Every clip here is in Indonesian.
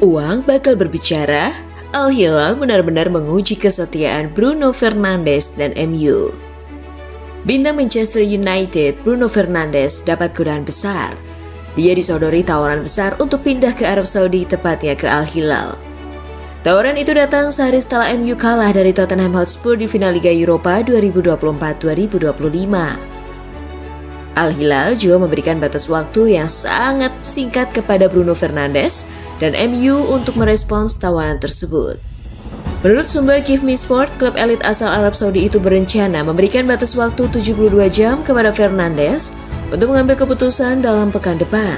Uang bakal berbicara, Al Hilal benar-benar menguji kesetiaan Bruno Fernandes dan MU. Bintang Manchester United Bruno Fernandes dapat godaan besar. Dia disodori tawaran besar untuk pindah ke Arab Saudi, tepatnya ke Al Hilal. Tawaran itu datang sehari setelah MU kalah dari Tottenham Hotspur di final Liga Eropa 2024-2025. Al Hilal juga memberikan batas waktu yang sangat singkat kepada Bruno Fernandes dan MU untuk merespons tawaran tersebut. Menurut sumber Give Me Sport, klub elit asal Arab Saudi itu berencana memberikan batas waktu 72 jam kepada Fernandes untuk mengambil keputusan dalam pekan depan.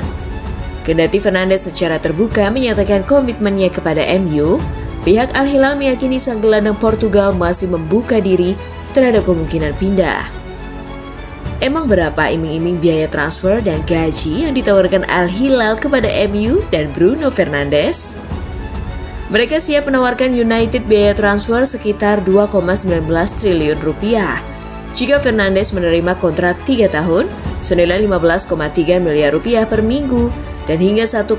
Kendati Fernandes secara terbuka menyatakan komitmennya kepada MU, pihak Al Hilal meyakini sang gelandang Portugal masih membuka diri terhadap kemungkinan pindah. Emang berapa iming-iming biaya transfer dan gaji yang ditawarkan Al Hilal kepada MU dan Bruno Fernandes? Mereka siap menawarkan United biaya transfer sekitar 2,19 triliun rupiah jika Fernandes menerima kontrak 3 tahun senilai 15,3 miliar rupiah per minggu dan hingga 1,42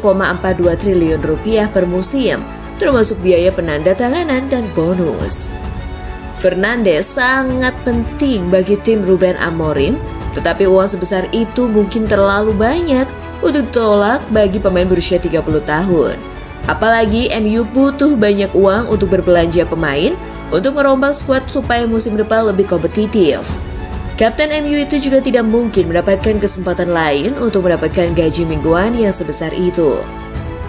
triliun rupiah per musim, termasuk biaya penandatanganan dan bonus. Fernandes sangat penting bagi tim Ruben Amorim, tetapi uang sebesar itu mungkin terlalu banyak untuk ditolak bagi pemain berusia 30 tahun. Apalagi MU butuh banyak uang untuk berbelanja pemain untuk merombak skuad supaya musim depan lebih kompetitif. Kapten MU itu juga tidak mungkin mendapatkan kesempatan lain untuk mendapatkan gaji mingguan yang sebesar itu.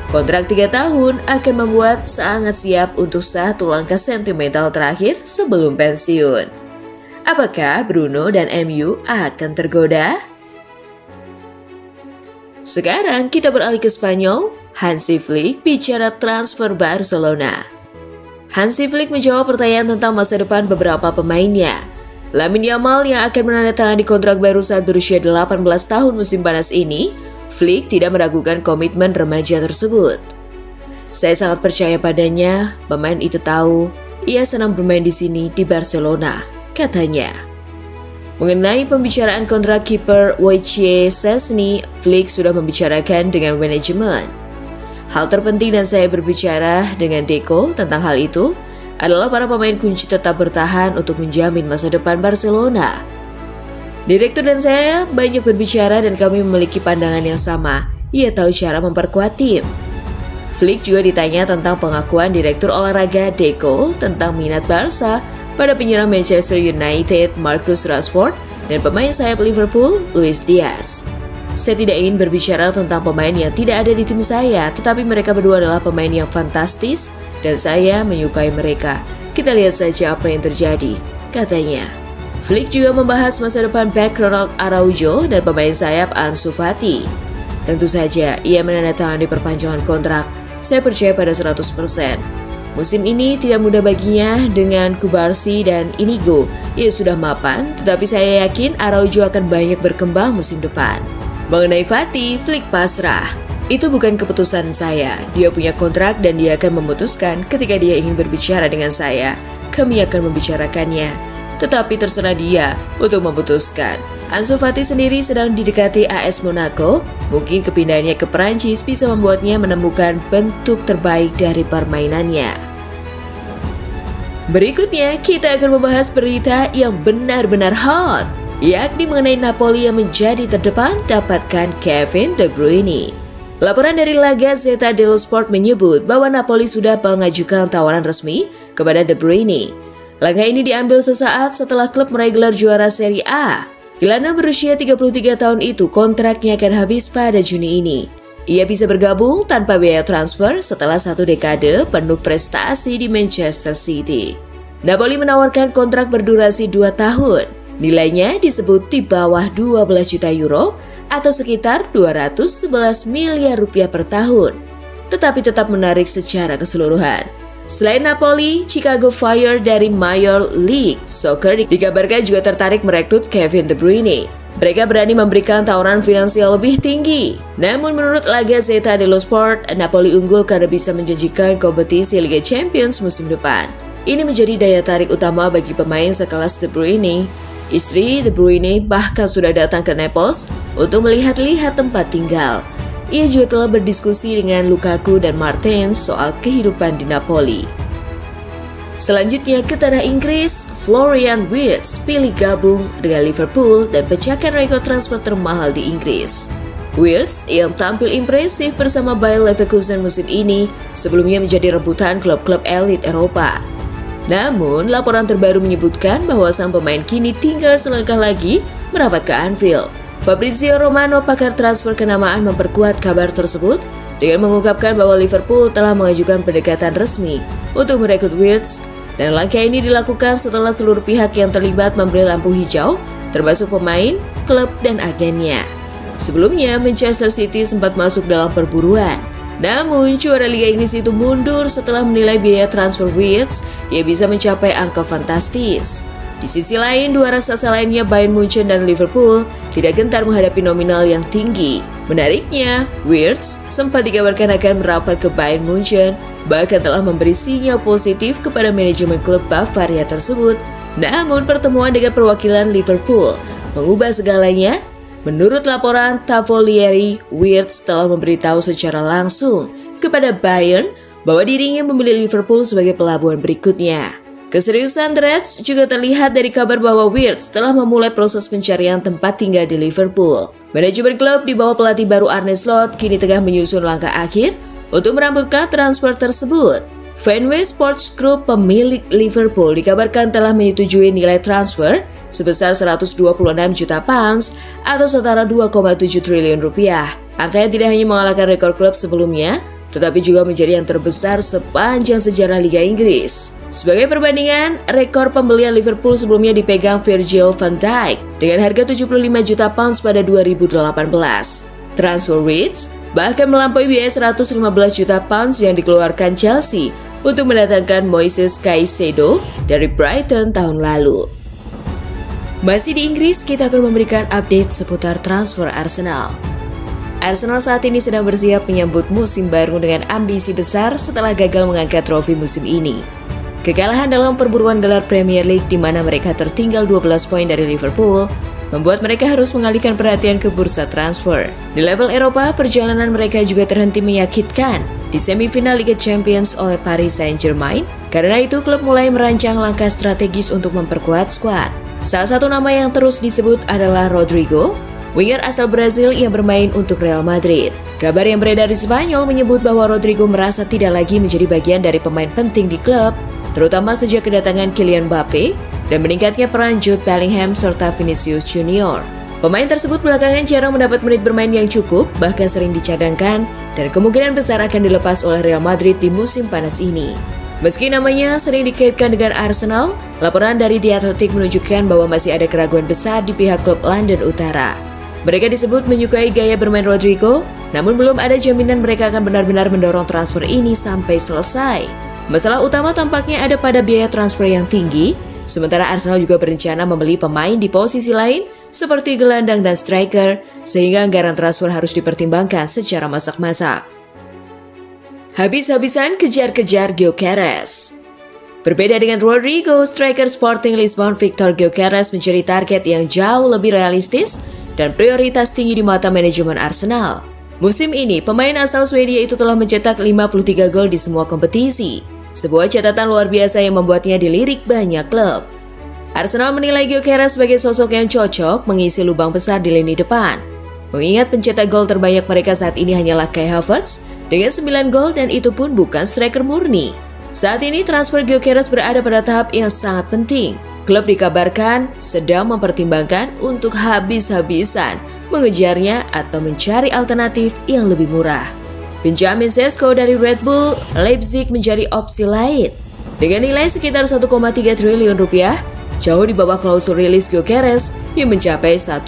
Kontrak 3 tahun akan membuat sangat siap untuk satu langkah sentimental terakhir sebelum pensiun. Apakah Bruno dan MU akan tergoda? Sekarang kita beralih ke Spanyol. Hansi Flick bicara transfer Barcelona. Hansi Flick menjawab pertanyaan tentang masa depan beberapa pemainnya. Lamine Yamal yang akan menandatangani kontrak baru saat berusia 18 tahun musim panas ini, Flick tidak meragukan komitmen remaja tersebut. Saya sangat percaya padanya, pemain itu tahu ia senang bermain di sini di Barcelona, katanya. Mengenai pembicaraan kontrak kiper Wojciech Szczesny, Flick sudah membicarakan dengan manajemen. Hal terpenting dan saya berbicara dengan Deco tentang hal itu adalah para pemain kunci tetap bertahan untuk menjamin masa depan Barcelona. Direktur dan saya banyak berbicara dan kami memiliki pandangan yang sama. Ia tahu cara memperkuat tim. Flick juga ditanya tentang pengakuan Direktur Olahraga Deco tentang minat Barca pada penyerang Manchester United Marcus Rashford dan pemain sayap Liverpool Luis Diaz. Saya tidak ingin berbicara tentang pemain yang tidak ada di tim saya, tetapi mereka berdua adalah pemain yang fantastis dan saya menyukai mereka. Kita lihat saja apa yang terjadi, katanya. Flick juga membahas masa depan bek Ronald Araujo dan pemain sayap Ansu Fati. Tentu saja ia menandatangani perpanjangan kontrak. Saya percaya pada 100%. Musim ini tidak mudah baginya dengan Kubarsi dan Inigo. Ia sudah mapan, tetapi saya yakin Araujo akan banyak berkembang musim depan. Mengenai Fati, Flick pasrah. Itu bukan keputusan saya. Dia punya kontrak dan dia akan memutuskan ketika dia ingin berbicara dengan saya. Kami akan membicarakannya. Tetapi terserah dia untuk memutuskan. Ansu Fati sendiri sedang didekati AS Monaco. Mungkin kepindahannya ke Perancis bisa membuatnya menemukan bentuk terbaik dari permainannya. Berikutnya kita akan membahas berita yang benar-benar hot, yakni mengenai Napoli yang menjadi terdepan dapatkan Kevin De Bruyne. Laporan dari La Gazzetta dello Sport menyebut bahwa Napoli sudah mengajukan tawaran resmi kepada De Bruyne. Langkah ini diambil sesaat setelah klub meraih gelar juara Serie A. Gelandang berusia 33 tahun itu kontraknya akan habis pada Juni ini. Ia bisa bergabung tanpa biaya transfer setelah 1 dekade penuh prestasi di Manchester City. Napoli menawarkan kontrak berdurasi 2 tahun. Nilainya disebut di bawah 12 juta euro atau sekitar 211 miliar rupiah per tahun. Tetapi tetap menarik secara keseluruhan. Selain Napoli, Chicago Fire dari Major League Soccer dikabarkan juga tertarik merekrut Kevin De Bruyne. Mereka berani memberikan tawaran finansial lebih tinggi. Namun menurut La Gazzetta dello Sport, Napoli unggul karena bisa menjanjikan kompetisi Liga Champions musim depan. Ini menjadi daya tarik utama bagi pemain sekelas De Bruyne. Istri De Bruyne bahkan sudah datang ke Naples untuk melihat-lihat tempat tinggal. ia juga telah berdiskusi dengan Lukaku dan Martins soal kehidupan di Napoli. Selanjutnya ke tanah Inggris, Florian Wirtz pilih gabung dengan Liverpool dan pecahkan rekor transfer termahal di Inggris. Wirtz yang tampil impresif bersama Bayer Leverkusen musim ini sebelumnya menjadi rebutan klub-klub elit Eropa. Namun, laporan terbaru menyebutkan bahwa sang pemain kini tinggal selangkah lagi merapat ke Anfield. Fabrizio Romano, pakar transfer kenamaan, memperkuat kabar tersebut dengan mengungkapkan bahwa Liverpool telah mengajukan pendekatan resmi untuk merekrut Wirtz, dan langkah ini dilakukan setelah seluruh pihak yang terlibat memberi lampu hijau, termasuk pemain, klub, dan agennya. Sebelumnya, Manchester City sempat masuk dalam perburuan. Namun, juara Liga Inggris itu mundur setelah menilai biaya transfer Wirtz yang bisa mencapai angka fantastis. Di sisi lain, dua raksasa lainnya Bayern Munchen dan Liverpool tidak gentar menghadapi nominal yang tinggi. Menariknya, Wirtz sempat dikabarkan akan merapat ke Bayern Munchen, bahkan telah memberi sinyal positif kepada manajemen klub Bavaria tersebut. Namun, pertemuan dengan perwakilan Liverpool mengubah segalanya. Menurut laporan Tavolieri, Wirtz telah memberitahu secara langsung kepada Bayern bahwa dirinya memilih Liverpool sebagai pelabuhan berikutnya. Keseriusan The Reds juga terlihat dari kabar bahwa Wirtz telah memulai proses pencarian tempat tinggal di Liverpool. Manajemen klub di bawah pelatih baru Arne Slot kini tengah menyusun langkah akhir untuk merampungkan transfer tersebut. Fenway Sports Group, pemilik Liverpool, dikabarkan telah menyetujui nilai transfer sebesar 126 juta pounds atau setara 2,7 triliun rupiah. Angka yang tidak hanya mengalahkan rekor klub sebelumnya, tetapi juga menjadi yang terbesar sepanjang sejarah Liga Inggris. Sebagai perbandingan, rekor pembelian Liverpool sebelumnya dipegang Virgil van Dijk dengan harga 75 juta pounds pada 2018. Transfer Wirtz bahkan melampaui biaya 115 juta pounds yang dikeluarkan Chelsea untuk mendatangkan Moises Caicedo dari Brighton tahun lalu. Masih di Inggris, kita akan memberikan update seputar transfer Arsenal. Arsenal saat ini sedang bersiap menyambut musim baru dengan ambisi besar setelah gagal mengangkat trofi musim ini. Kekalahan dalam perburuan gelar Premier League di mana mereka tertinggal 12 poin dari Liverpool membuat mereka harus mengalihkan perhatian ke bursa transfer. Di level Eropa, perjalanan mereka juga terhenti menyakitkan di semifinal Liga Champions oleh Paris Saint-Germain. Karena itu, klub mulai merancang langkah strategis untuk memperkuat skuad. Salah satu nama yang terus disebut adalah Rodrigo, winger asal Brazil yang bermain untuk Real Madrid. Kabar yang beredar di Spanyol menyebut bahwa Rodrigo merasa tidak lagi menjadi bagian dari pemain penting di klub, terutama sejak kedatangan Kylian Mbappe dan meningkatnya peran Jude Bellingham serta Vinicius Junior. Pemain tersebut belakangan jarang mendapat menit bermain yang cukup, bahkan sering dicadangkan, dan kemungkinan besar akan dilepas oleh Real Madrid di musim panas ini. Meski namanya sering dikaitkan dengan Arsenal, laporan dari The Athletic menunjukkan bahwa masih ada keraguan besar di pihak klub London Utara. Mereka disebut menyukai gaya bermain Rodrigo, namun belum ada jaminan mereka akan benar-benar mendorong transfer ini sampai selesai. Masalah utama tampaknya ada pada biaya transfer yang tinggi, sementara Arsenal juga berencana membeli pemain di posisi lain seperti gelandang dan striker, sehingga anggaran transfer harus dipertimbangkan secara masak-masak. Habis-habisan kejar-kejar Gyökeres. Berbeda dengan Rodrigo, striker Sporting Lisbon Victor Gyökeres mencari target yang jauh lebih realistis dan prioritas tinggi di mata manajemen Arsenal. Musim ini, pemain asal Swedia itu telah mencetak 53 gol di semua kompetisi. Sebuah catatan luar biasa yang membuatnya dilirik banyak klub. Arsenal menilai Gyökeres sebagai sosok yang cocok mengisi lubang besar di lini depan. Mengingat pencetak gol terbanyak mereka saat ini hanyalah Kai Havertz dengan 9 gol, dan itu pun bukan striker murni. Saat ini transfer Gyökeres berada pada tahap yang sangat penting. Klub dikabarkan sedang mempertimbangkan untuk habis-habisan mengejarnya atau mencari alternatif yang lebih murah. Benjamin Sesko dari Red Bull Leipzig menjadi opsi lain. Dengan nilai sekitar 1,3 triliun rupiah, jauh di bawah klausul rilis Gyökeres yang mencapai 1,8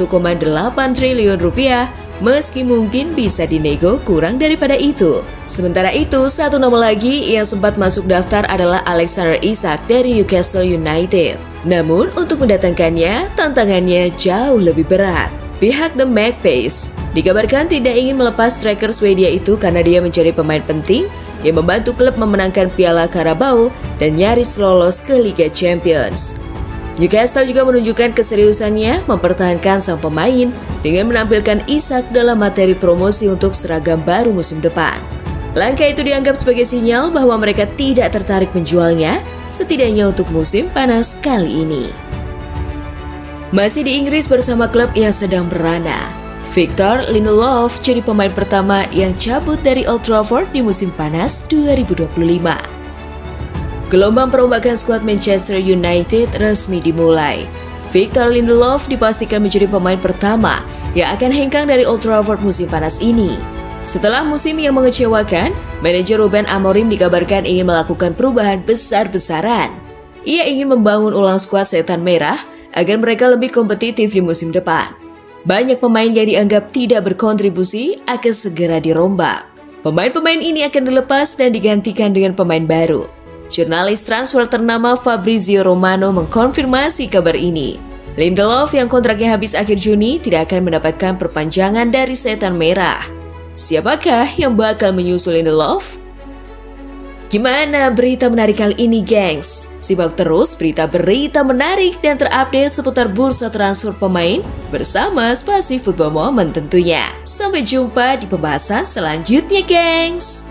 triliun rupiah, meski mungkin bisa dinego kurang daripada itu. Sementara itu, satu nama lagi yang sempat masuk daftar adalah Alexander Isak dari Newcastle United. Namun, untuk mendatangkannya, tantangannya jauh lebih berat. Pihak The Magpies dikabarkan tidak ingin melepas striker Swedia itu karena dia menjadi pemain penting yang membantu klub memenangkan Piala Carabao dan nyaris lolos ke Liga Champions. Newcastle juga menunjukkan keseriusannya mempertahankan sang pemain dengan menampilkan Isak dalam materi promosi untuk seragam baru musim depan. Langkah itu dianggap sebagai sinyal bahwa mereka tidak tertarik menjualnya, setidaknya untuk musim panas kali ini. Masih di Inggris bersama klub yang sedang berana, Victor Lindelof jadi pemain pertama yang cabut dari Old Trafford di musim panas 2025. Gelombang perombakan skuad Manchester United resmi dimulai. Victor Lindelof dipastikan menjadi pemain pertama yang akan hengkang dari Old Trafford musim panas ini. Setelah musim yang mengecewakan, manajer Ruben Amorim dikabarkan ingin melakukan perubahan besar-besaran. Ia ingin membangun ulang skuad Setan Merah agar mereka lebih kompetitif di musim depan. Banyak pemain yang dianggap tidak berkontribusi akan segera dirombak. Pemain-pemain ini akan dilepas dan digantikan dengan pemain baru. Jurnalis transfer ternama Fabrizio Romano mengkonfirmasi kabar ini. Lindelof yang kontraknya habis akhir Juni tidak akan mendapatkan perpanjangan dari Setan Merah. Siapakah yang bakal menyusul Lindelof? Gimana berita menarik kali ini, gengs? Simak terus berita-berita menarik dan terupdate seputar bursa transfer pemain bersama Spasi Football Moment tentunya. Sampai jumpa di pembahasan selanjutnya, gengs!